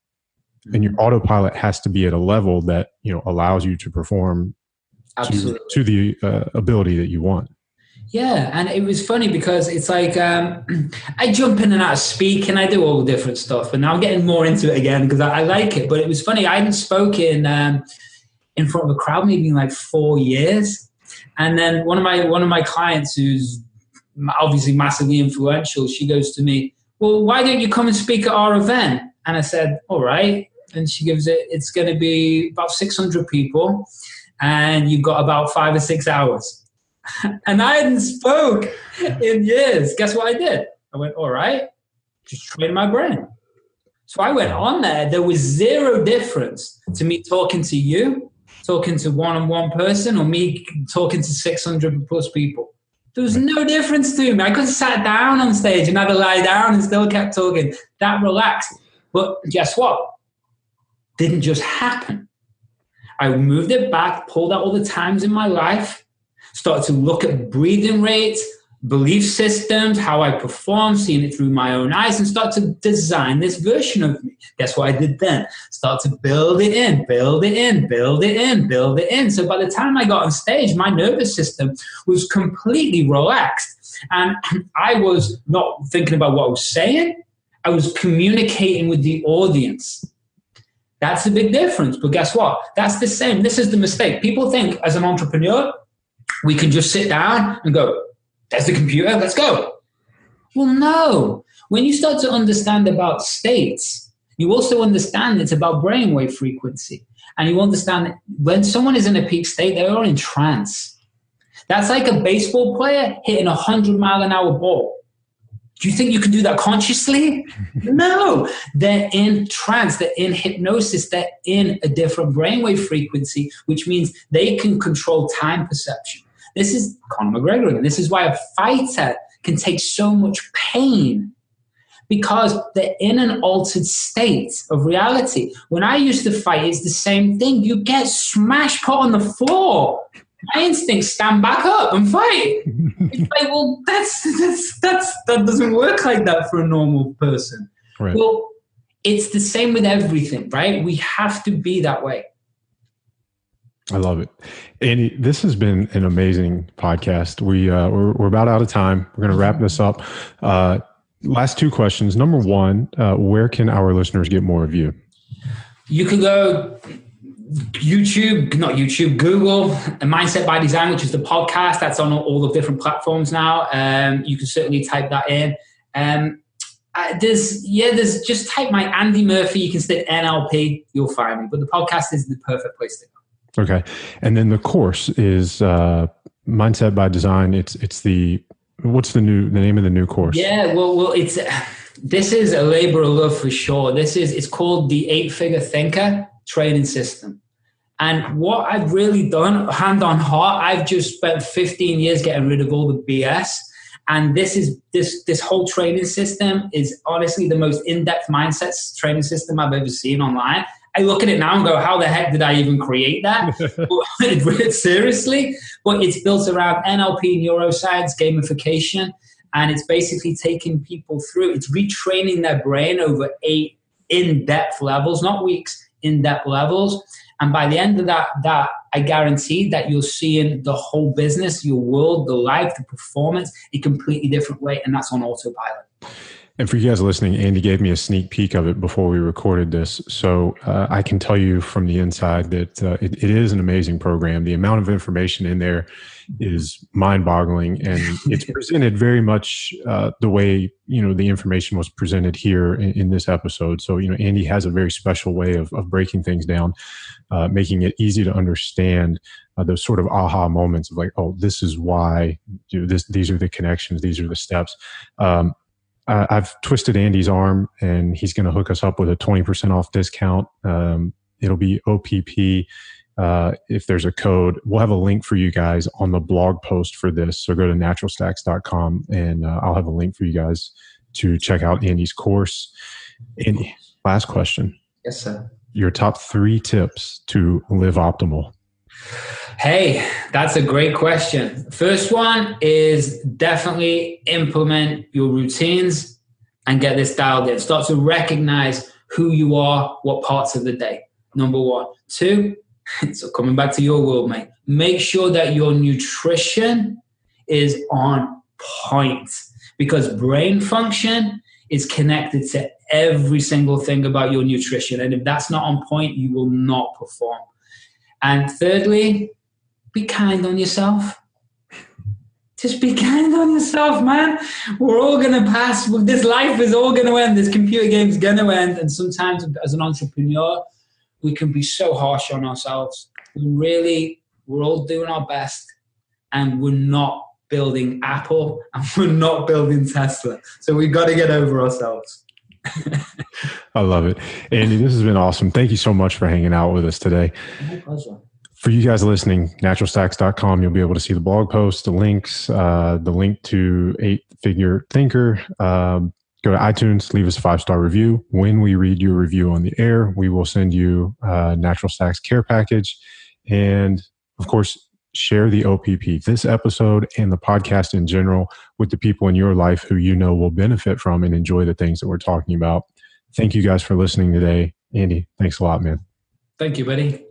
And your autopilot has to be at a level that, you know, allows you to perform to the ability that you want. Yeah, and it was funny because it's like I jump in and out of speak and I do all the different stuff, and now I'm getting more into it again because I like it. But it was funny, I hadn't spoken in front of a crowd maybe in like 4 years, and then one of my clients, who's obviously massively influential, she goes to me, "Well, why don't you come and speak at our event?" And I said, "All right." And she gives it's going to be about 600 people, and you've got about 5 or 6 hours. And I hadn't spoke in years. Guess what I did? I went, all right, just train my brain. So I went on there. There was zero difference to me talking to you, talking to one-on-one person, or me talking to 600 plus people. There was no difference to me. I could have sat down on stage and had to lie down and still kept talking. That relaxed. But guess what? Didn't just happen. I moved it back, pulled out all the times in my life, started to look at breathing rates, belief systems, how I perform, seeing it through my own eyes, and start to design this version of me. Guess what I did then? Start to build it in, build it in, build it in, build it in. So by the time I got on stage, my nervous system was completely relaxed. And I was not thinking about what I was saying. I was communicating with the audience. That's a big difference. But guess what? That's the same. This is the mistake. People think as an entrepreneur, we can just sit down and go, there's the computer, let's go. Well, no. When you start to understand about states, you also understand it's about brainwave frequency. And you understand that when someone is in a peak state, they are in trance. That's like a baseball player hitting a 100-mile-an-hour ball. Do you think you can do that consciously? No. They're in trance. They're in hypnosis. They're in a different brainwave frequency, which means they can control time perception. This is Conor McGregor. And this is why a fighter can take so much pain, because they're in an altered state of reality. When I used to fight, it's the same thing. You get smashed, put on the floor. My instincts stand back up and fight. It's like, well, that doesn't work like that for a normal person. Right. Well, it's the same with everything, right? We have to be that way. I love it. Andy, this has been an amazing podcast. We're about out of time. We're going to wrap this up. Last two questions. Number one, where can our listeners get more of you? You can go Google Mindset by Design, which is the podcast. That's on all the different platforms now. You can certainly type that in. There's just type my Andy Murphy. You can stick NLP, you'll find me. But the podcast is the perfect place to go. Okay. And then the course is Mindset by Design. What's the name of the new course? Yeah, well, this is a labor of love for sure. It's called the 8-Figure Thinker Training System. And what I've really done, hand on heart, I've just spent 15 years getting rid of all the BS. And this whole training system is honestly the most in-depth mindset training system I've ever seen online. I look at it now and go, how the heck did I even create that? Seriously? But it's built around NLP, neuroscience, gamification, and it's basically taking people through. It's retraining their brain over 8 in-depth levels, not weeks, in-depth levels. And by the end of that I guarantee that you're seeing the whole business, your world, the life, the performance, a completely different way, and that's on autopilot. And for you guys listening, Andy gave me a sneak peek of it before we recorded this. So I can tell you from the inside that it is an amazing program. The amount of information in there is mind-boggling, and it's presented very much the way, the information was presented here in this episode. So, Andy has a very special way of breaking things down, making it easy to understand those sort of aha moments of like, oh, this is why, these are the connections, these are the steps. I've twisted Andy's arm, and he's going to hook us up with a 20% off discount. It'll be OPP. If there's a code, we'll have a link for you guys on the blog post for this. So go to naturalstacks.com, and I'll have a link for you guys to check out Andy's course. Andy, last question. Yes, sir. Your top 3 tips to live optimal. Hey, that's a great question. First one is definitely implement your routines and get this dialed in. Start to recognize who you are, what parts of the day. Number 1. 2, so coming back to your world, mate, make sure that your nutrition is on point, because brain function is connected to every single thing about your nutrition. And if that's not on point, you will not perform. And thirdly, be kind on yourself. Just be kind on yourself, man. We're all going to pass. This life is all going to end. This computer game is going to end. And sometimes as an entrepreneur, we can be so harsh on ourselves. We're all doing our best, and we're not building Apple, and we're not building Tesla. So we've got to get over ourselves. I love it. Andy, this has been awesome. Thank you so much for hanging out with us today. My pleasure. For you guys listening, naturalstacks.com, you'll be able to see the blog post, the links, the link to 8-Figure Thinker. Go to iTunes, leave us a 5-star review. When we read your review on the air, we will send you a Natural Stacks care package. And of course, share the OPP, this episode and the podcast in general, with the people in your life who you know will benefit from and enjoy the things that we're talking about. Thank you guys for listening today. Andy, thanks a lot, man. Thank you, buddy.